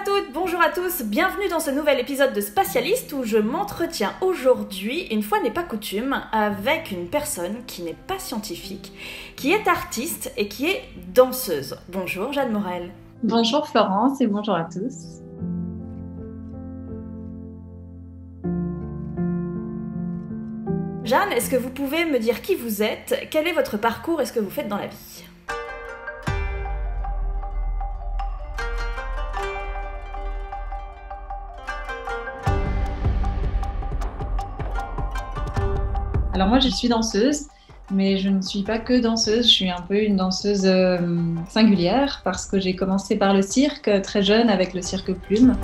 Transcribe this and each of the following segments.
toutes, bonjour à tous, bienvenue dans ce nouvel épisode de Spatialiste où je m'entretiens aujourd'hui, une fois n'est pas coutume, avec une personne qui n'est pas scientifique, qui est artiste et qui est danseuse. Bonjour Jeanne Morel. Bonjour Florence et bonjour à tous. Jeanne, est-ce que vous pouvez me dire qui vous êtes, quel est votre parcours et ce que vous faites dans la vie ? Alors moi je suis danseuse, mais je ne suis pas que danseuse, je suis un peu une danseuse singulière parce que j'ai commencé par le cirque très jeune avec le cirque Plume.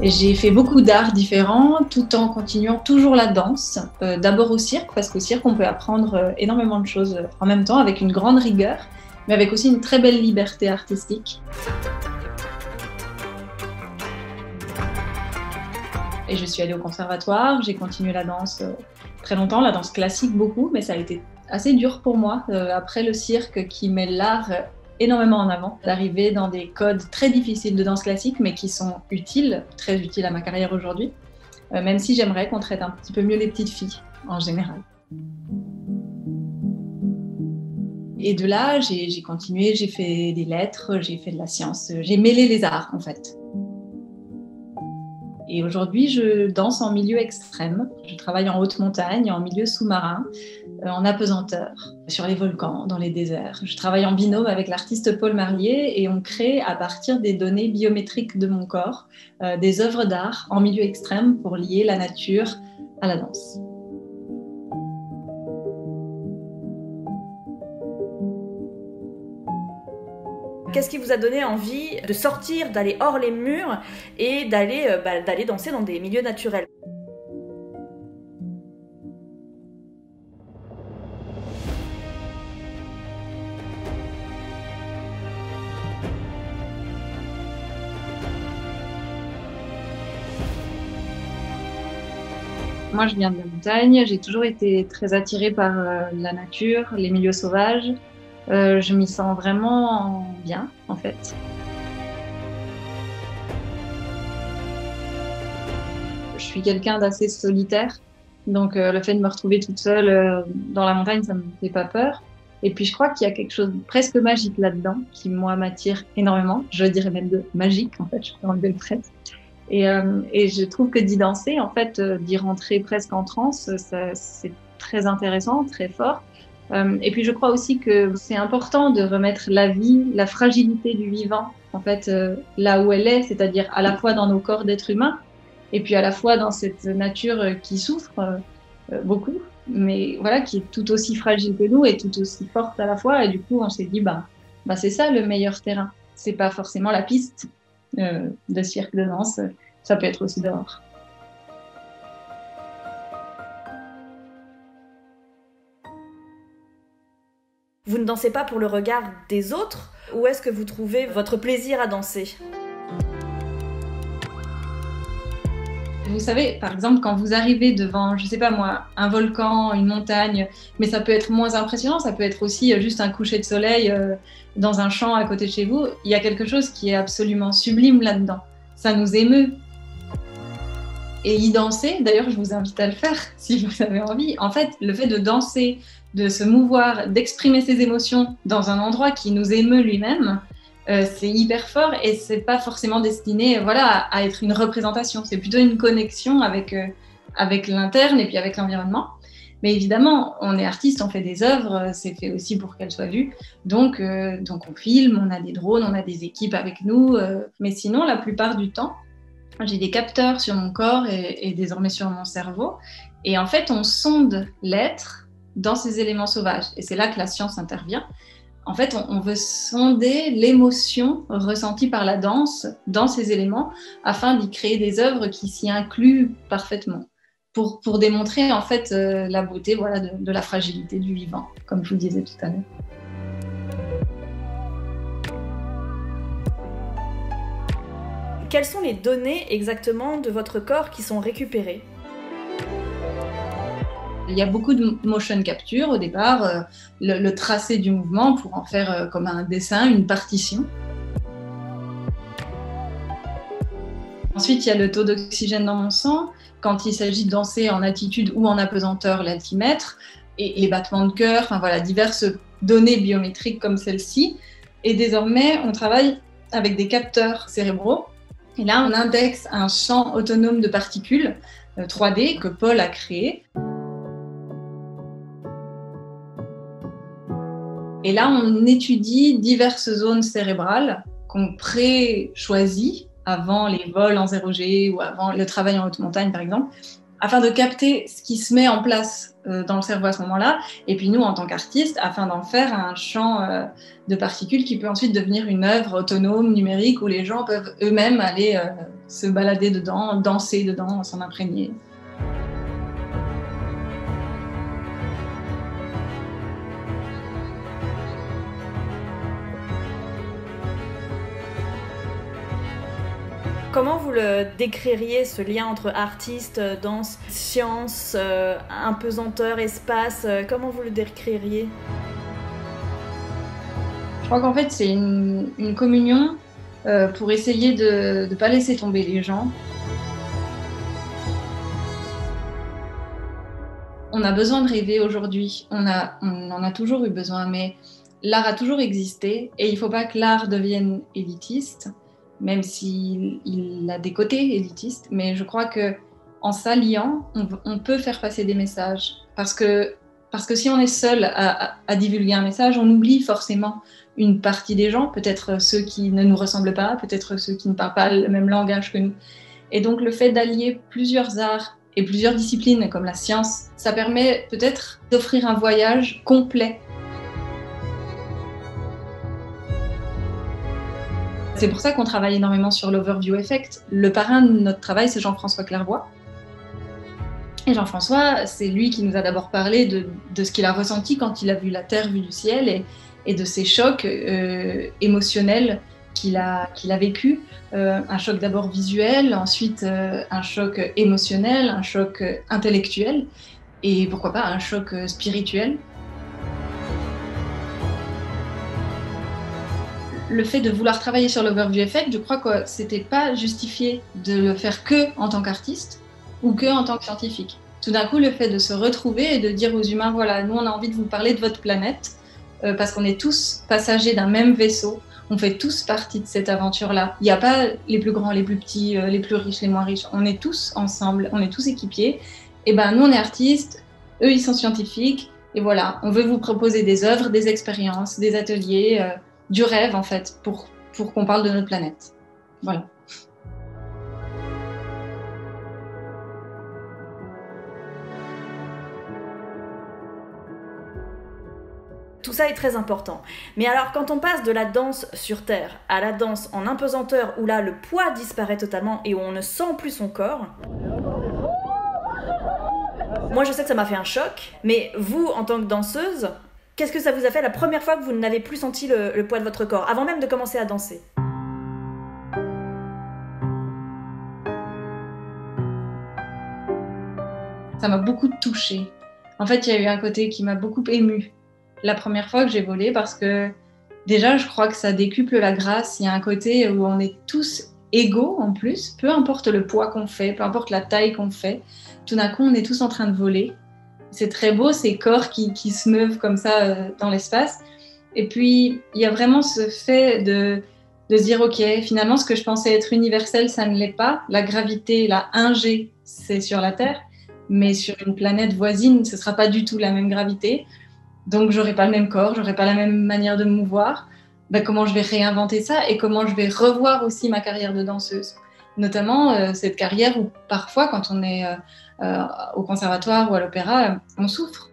Et j'ai fait beaucoup d'arts différents tout en continuant toujours la danse. D'abord au cirque, parce qu'au cirque on peut apprendre énormément de choses en même temps avec une grande rigueur, mais avec aussi une très belle liberté artistique. Et je suis allée au conservatoire, j'ai continué la danse très longtemps, la danse classique beaucoup, mais ça a été assez dur pour moi, après le cirque qui met l'art énormément en avant, d'arriver dans des codes très difficiles de danse classique, mais qui sont utiles, très utiles à ma carrière aujourd'hui, même si j'aimerais qu'on traite un petit peu mieux les petites filles en général. Et de là, j'ai continué, j'ai fait des lettres, j'ai fait de la science, j'ai mêlé les arts en fait. Et aujourd'hui, je danse en milieu extrême. Je travaille en haute montagne, en milieu sous-marin, en apesanteur, sur les volcans, dans les déserts. Je travaille en binôme avec l'artiste Paul Marlier et on crée à partir des données biométriques de mon corps des œuvres d'art en milieu extrême pour lier la nature à la danse. Qu'est-ce qui vous a donné envie de sortir, d'aller hors les murs et d'aller danser dans des milieux naturels ? Moi, je viens de la montagne, j'ai toujours été très attirée par la nature, les milieux sauvages. Je m'y sens vraiment bien, en fait. Je suis quelqu'un d'assez solitaire, donc le fait de me retrouver toute seule dans la montagne, ça me fait pas peur. Et puis je crois qu'il y a quelque chose de presque magique là-dedans, qui moi m'attire énormément. Je dirais même de magique, en fait, je peux enlever le presque. Et je trouve que d'y danser, en fait, d'y rentrer presque en transe, c'est très intéressant, très fort. Et puis je crois aussi que c'est important de remettre la vie, la fragilité du vivant, en fait, là où elle est, c'est-à-dire à la fois dans nos corps d'êtres humains, et puis à la fois dans cette nature qui souffre beaucoup, mais voilà, qui est tout aussi fragile que nous et tout aussi forte à la fois. Et du coup, on s'est dit, c'est ça le meilleur terrain. C'est pas forcément la piste de cirque de danse, ça peut être aussi dehors. Vous ne dansez pas pour le regard des autres ? Où est-ce que vous trouvez votre plaisir à danser ? Vous savez, par exemple, quand vous arrivez devant, je sais pas moi, un volcan, une montagne, mais ça peut être moins impressionnant, ça peut être aussi juste un coucher de soleil dans un champ à côté de chez vous. Il y a quelque chose qui est absolument sublime là-dedans. Ça nous émeut. Et y danser, d'ailleurs, je vous invite à le faire si vous avez envie. En fait, le fait de danser, de se mouvoir, d'exprimer ses émotions dans un endroit qui nous émeut lui-même, c'est hyper fort et c'est pas forcément destiné, à être une représentation. C'est plutôt une connexion avec l'interne et puis avec l'environnement. Mais évidemment, on est artiste, on fait des œuvres, c'est fait aussi pour qu'elles soient vues. Donc on filme, on a des drones, on a des équipes avec nous. Mais sinon, la plupart du temps, j'ai des capteurs sur mon corps et désormais sur mon cerveau. Et en fait, on sonde l'être dans ces éléments sauvages. Et c'est là que la science intervient. En fait, on veut sonder l'émotion ressentie par la danse dans ces éléments afin d'y créer des œuvres qui s'y incluent parfaitement pour démontrer en fait la beauté de la fragilité du vivant, comme je vous disais tout à l'heure. Quelles sont les données exactement de votre corps qui sont récupérées ? Il y a beaucoup de motion capture au départ, le tracé du mouvement pour en faire comme un dessin, une partition. Ensuite, il y a le taux d'oxygène dans mon sang. Quand il s'agit de danser en altitude ou en apesanteur, l'altimètre, et les battements de cœur, enfin voilà, diverses données biométriques comme celle-ci. Et désormais, on travaille avec des capteurs cérébraux. Et là, on indexe un champ autonome de particules 3D que Paul a créé. Et là, on étudie diverses zones cérébrales qu'on pré-choisit avant les vols en 0G ou avant le travail en haute montagne, par exemple, afin de capter ce qui se met en place dans le cerveau à ce moment-là. Et puis nous, en tant qu'artistes, afin d'en faire un champ de particules qui peut ensuite devenir une œuvre autonome, numérique, où les gens peuvent eux-mêmes aller se balader dedans, danser dedans, s'en imprégner. Comment vous le décririez, ce lien entre artiste, danse, science, apesanteur, espace? Comment vous le décririez? Je crois qu'en fait, c'est une communion pour essayer de ne pas laisser tomber les gens. On a besoin de rêver aujourd'hui. On en a toujours eu besoin, mais l'art a toujours existé et il ne faut pas que l'art devienne élitiste, même s'il a des côtés élitistes. Mais je crois qu'en s'alliant, on peut faire passer des messages. Parce que si on est seul à divulguer un message, on oublie forcément une partie des gens, peut-être ceux qui ne nous ressemblent pas, peut-être ceux qui ne parlent pas le même langage que nous. Et donc le fait d'allier plusieurs arts et plusieurs disciplines comme la science, ça permet peut-être d'offrir un voyage complet. C'est pour ça qu'on travaille énormément sur l'overview effect. Le parrain de notre travail, c'est Jean-François Clairvoy. Et Jean-François, c'est lui qui nous a d'abord parlé de ce qu'il a ressenti quand il a vu la Terre vue du ciel et de ces chocs émotionnels qu'il a vécu. Un choc d'abord visuel, ensuite un choc émotionnel, un choc intellectuel et pourquoi pas un choc spirituel. Le fait de vouloir travailler sur l'overview effect, je crois que c'était pas justifié de le faire que en tant qu'artiste ou que en tant que scientifique. Tout d'un coup, le fait de se retrouver et de dire aux humains, voilà, nous on a envie de vous parler de votre planète parce qu'on est tous passagers d'un même vaisseau, on fait tous partie de cette aventure-là. Il n'y a pas les plus grands, les plus petits, les plus riches, les moins riches. On est tous ensemble, on est tous équipiers. Et ben nous on est artistes, eux ils sont scientifiques. Et voilà, on veut vous proposer des œuvres, des expériences, des ateliers, du rêve en fait, pour qu'on parle de notre planète. Voilà. Tout ça est très important. Mais alors, quand on passe de la danse sur Terre à la danse en apesanteur, où là, le poids disparaît totalement et où on ne sent plus son corps, moi, je sais que ça m'a fait un choc, mais vous, en tant que danseuse, qu'est-ce que ça vous a fait la première fois que vous n'avez plus senti le poids de votre corps, avant même de commencer à danser? Ça m'a beaucoup touchée. En fait, il y a eu un côté qui m'a beaucoup émue la première fois que j'ai volé parce que déjà, je crois que ça décuple la grâce. Il y a un côté où on est tous égaux en plus, peu importe le poids qu'on fait, peu importe la taille qu'on fait. Tout d'un coup, on est tous en train de voler. C'est très beau, ces corps qui se meuvent comme ça dans l'espace. Et puis, il y a vraiment ce fait de se dire, OK, finalement, ce que je pensais être universel, ça ne l'est pas. La gravité, la 1G, c'est sur la Terre. Mais sur une planète voisine, ce ne sera pas du tout la même gravité. Donc, je n'aurai pas le même corps, je n'aurai pas la même manière de me mouvoir. Ben, comment je vais réinventer ça et comment je vais revoir aussi ma carrière de danseuse. Notamment cette carrière où parfois, quand on est au conservatoire ou à l'opéra, on souffre.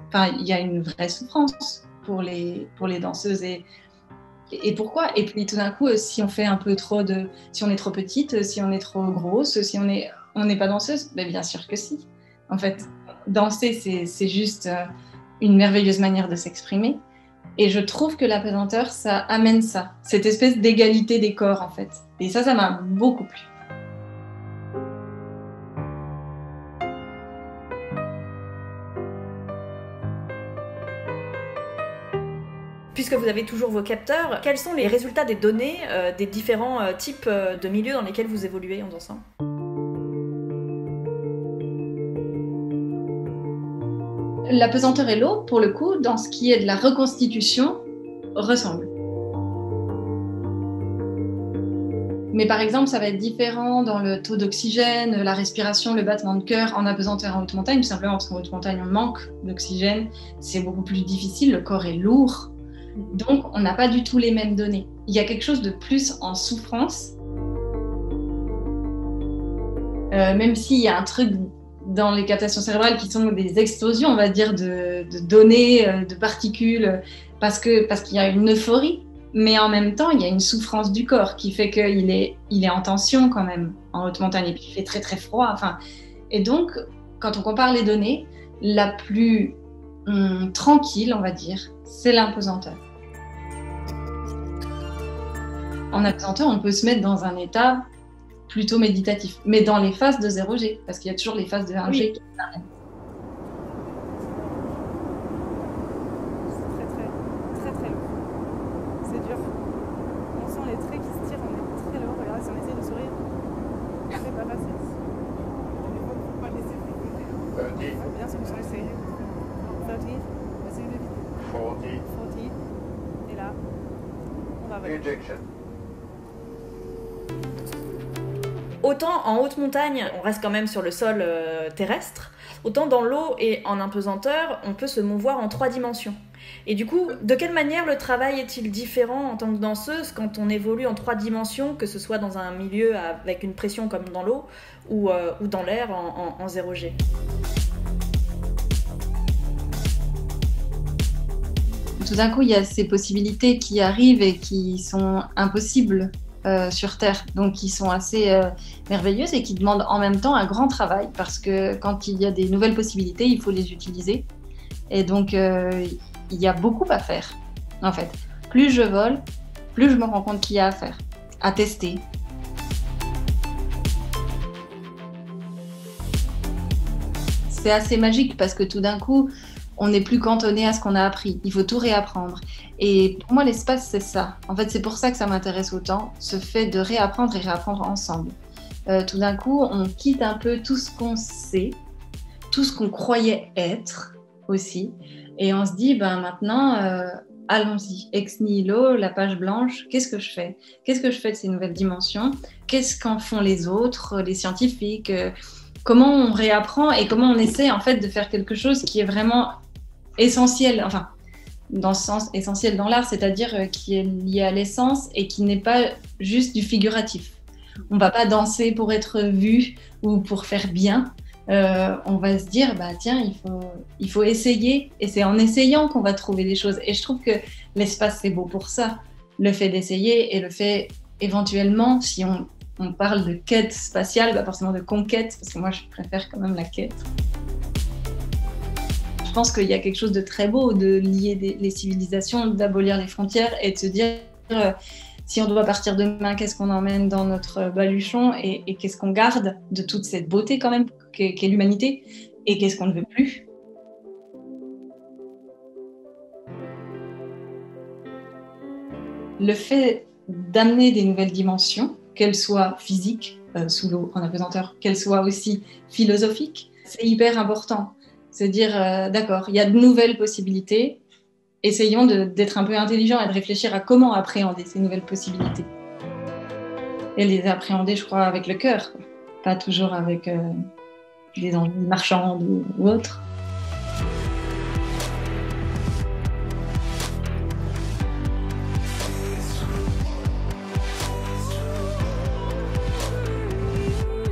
Enfin, il y a une vraie souffrance pour les danseuses. Et pourquoi? Et puis tout d'un coup, si on fait un peu trop si on est trop petite, si on est trop grosse, si on n'est pas danseuse, ben bien sûr que si. En fait, danser, c'est juste une merveilleuse manière de s'exprimer. Et je trouve que l'apesanteur, ça amène ça, cette espèce d'égalité des corps, en fait. Et ça m'a beaucoup plu. puisque vous avez toujours vos capteurs, quels sont les résultats des données des différents types de milieux dans lesquels vous évoluez en dansant ? La pesanteur et l'eau, pour le coup, dans ce qui est de la reconstitution, ressemblent. Mais par exemple, ça va être différent dans le taux d'oxygène, la respiration, le battement de cœur en apesanteur et en haute montagne, tout simplement parce qu'en haute montagne, on manque d'oxygène, c'est beaucoup plus difficile, le corps est lourd, donc on n'a pas du tout les mêmes données. Il y a quelque chose de plus en souffrance, même s'il y a un truc dans les captations cérébrales qui sont des explosions, on va dire, de données, de particules, parce qu'il y a une euphorie. Mais en même temps, il y a une souffrance du corps qui fait qu'il est en tension quand même en haute montagne et puis il fait très très froid. Enfin, et donc, quand on compare les données, la plus tranquille, on va dire, c'est l'impesanteur. En apesanteur, on peut se mettre dans un état plutôt méditatif, mais dans les phases de 0G, parce qu'il y a toujours les phases de 1G qui s'arrêtent. Autant en haute montagne, on reste quand même sur le sol terrestre, autant dans l'eau et en impesanteur, on peut se mouvoir en 3 dimensions. Et du coup, de quelle manière le travail est-il différent en tant que danseuse quand on évolue en 3 dimensions, que ce soit dans un milieu avec une pression comme dans l'eau ou dans l'air en 0G ? Tout d'un coup, il y a ces possibilités qui arrivent et qui sont impossibles sur Terre, donc qui sont assez merveilleuses et qui demandent en même temps un grand travail, parce que quand il y a des nouvelles possibilités, il faut les utiliser. Et donc, il y a beaucoup à faire, en fait. Plus je vole, plus je me rends compte qu'il y a à faire, à tester. C'est assez magique parce que tout d'un coup, on n'est plus cantonné à ce qu'on a appris. Il faut tout réapprendre. Et pour moi, l'espace, c'est ça. En fait, c'est pour ça que ça m'intéresse autant, ce fait de réapprendre et réapprendre ensemble. Tout d'un coup, on quitte un peu tout ce qu'on sait, tout ce qu'on croyait être aussi, et on se dit, maintenant, allons-y, ex nihilo, la page blanche, qu'est-ce que je fais ? Qu'est-ce que je fais de ces nouvelles dimensions ? Qu'est-ce qu'en font les autres, les scientifiques ? Comment on réapprend et comment on essaie en fait de faire quelque chose qui est vraiment essentiel, enfin, dans ce sens essentiel dans l'art, c'est-à-dire qui est lié à l'essence et qui n'est pas juste du figuratif. On ne va pas danser pour être vu ou pour faire bien. On va se dire, tiens, il faut essayer. Et c'est en essayant qu'on va trouver des choses. Et je trouve que l'espace, c'est beau pour ça. Le fait d'essayer et le fait, éventuellement, si on parle de quête spatiale, forcément de conquête, parce que moi, je préfère quand même la quête. Je pense qu'il y a quelque chose de très beau de lier les civilisations, d'abolir les frontières et de se dire si on doit partir demain, qu'est-ce qu'on emmène dans notre baluchon et qu'est-ce qu'on garde de toute cette beauté quand même qu'est l'humanité et qu'est-ce qu'on ne veut plus. Le fait d'amener des nouvelles dimensions, qu'elles soient physiques, sous l'eau, en apesanteur, qu'elles soient aussi philosophiques, c'est hyper important. Se dire, d'accord, il y a de nouvelles possibilités, essayons d'être un peu intelligents et de réfléchir à comment appréhender ces nouvelles possibilités. Et les appréhender, je crois, avec le cœur, pas toujours avec des envies marchandes ou autres.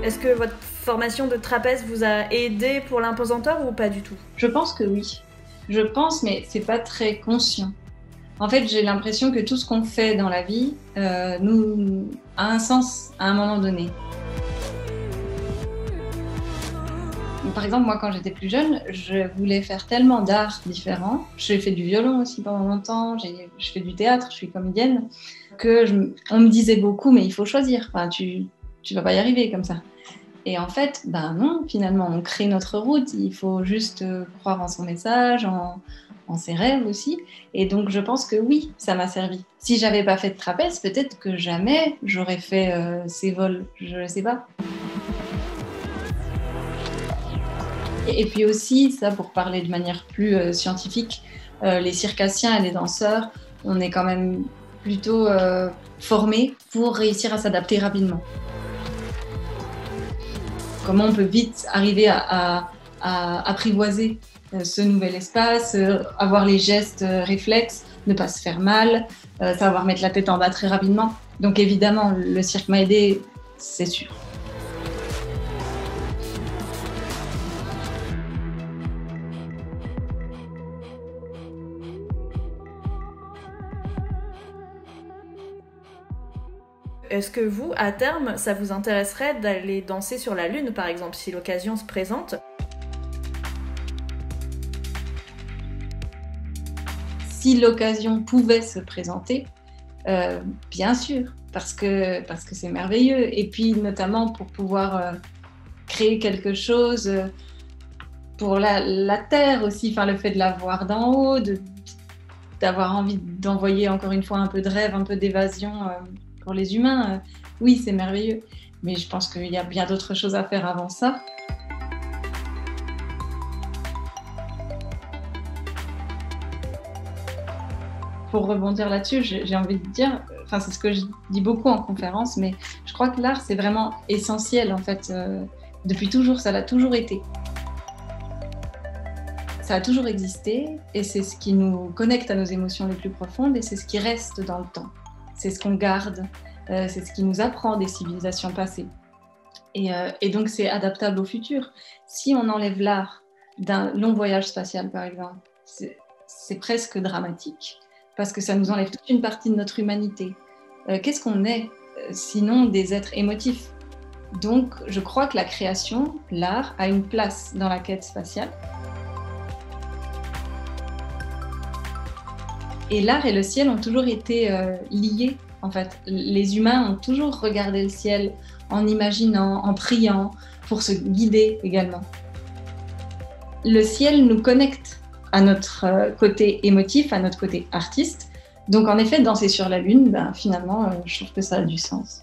Est-ce que votre formation de trapèze vous a aidé pour l'impesanteur ou pas du tout ? Je pense que oui. Je pense, mais c'est pas très conscient. En fait, j'ai l'impression que tout ce qu'on fait dans la vie nous a un sens à un moment donné. Par exemple, moi, quand j'étais plus jeune, je voulais faire tellement d'arts différents. J'ai fait du violon aussi pendant longtemps, je fais du théâtre, je suis comédienne, on me disait beaucoup, mais il faut choisir. Enfin, tu vas pas y arriver comme ça. Et en fait, non, finalement, on crée notre route. Il faut juste croire en son message, en ses rêves aussi. Et donc, je pense que oui, ça m'a servi. Si j'avais pas fait de trapèze, peut-être que jamais j'aurais fait ces vols. Je ne sais pas. Et puis aussi, ça pour parler de manière plus scientifique, les circassiens et les danseurs, on est quand même plutôt formés pour réussir à s'adapter rapidement. Comment on peut vite arriver à apprivoiser ce nouvel espace, avoir les gestes réflexes, ne pas se faire mal, savoir mettre la tête en bas très rapidement. Donc évidemment, le cirque m'a aidé, c'est sûr. Est-ce que vous, à terme, ça vous intéresserait d'aller danser sur la Lune, par exemple, si l'occasion se présente ? Si l'occasion pouvait se présenter, bien sûr, parce que c'est merveilleux. Et puis notamment pour pouvoir créer quelque chose pour la Terre aussi, enfin, le fait de la voir d'en haut, d'avoir envie d'envoyer encore une fois un peu de rêve, un peu d'évasion pour les humains, oui, c'est merveilleux. Mais je pense qu'il y a bien d'autres choses à faire avant ça. Pour rebondir là-dessus, j'ai envie de dire, enfin, c'est ce que je dis beaucoup en conférence, mais je crois que l'art, c'est vraiment essentiel, en fait. Depuis toujours, ça l'a toujours été. Ça a toujours existé, et c'est ce qui nous connecte à nos émotions les plus profondes, et c'est ce qui reste dans le temps. C'est ce qu'on garde, c'est ce qui nous apprend des civilisations passées. Et donc, c'est adaptable au futur. Si on enlève l'art d'un long voyage spatial, par exemple, c'est presque dramatique, parce que ça nous enlève toute une partie de notre humanité. Qu'est-ce qu'on est, sinon des êtres émotifs ? Donc, je crois que la création, l'art, a une place dans la quête spatiale. Et l'art et le ciel ont toujours été liés, en fait. Les humains ont toujours regardé le ciel en imaginant, en priant, pour se guider également. Le ciel nous connecte à notre côté émotif, à notre côté artiste. Donc en effet, danser sur la Lune, finalement, je trouve que ça a du sens.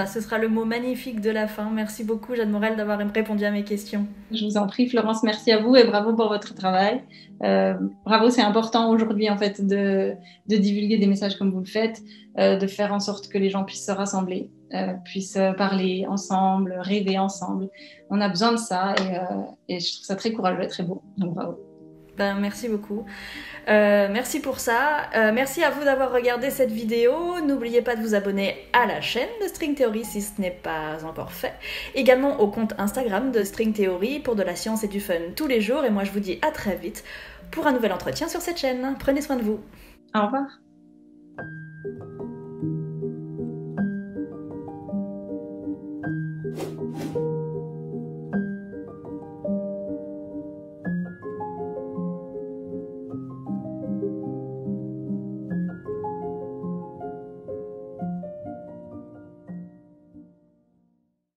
Ce sera le mot magnifique de la fin. Merci beaucoup, Jeanne Morel, d'avoir répondu à mes questions. Je vous en prie, Florence, merci à vous et bravo pour votre travail. Bravo, c'est important aujourd'hui, en fait, de divulguer des messages comme vous le faites, de faire en sorte que les gens puissent se rassembler, puissent parler ensemble, rêver ensemble. On a besoin de ça et je trouve ça très courageux et très beau. Donc bravo. Merci beaucoup. Merci pour ça. Merci à vous d'avoir regardé cette vidéo. N'oubliez pas de vous abonner à la chaîne de String Theory si ce n'est pas encore fait. Également au compte Instagram de String Theory pour de la science et du fun tous les jours. Et moi, je vous dis à très vite pour un nouvel entretien sur cette chaîne. Prenez soin de vous. Au revoir.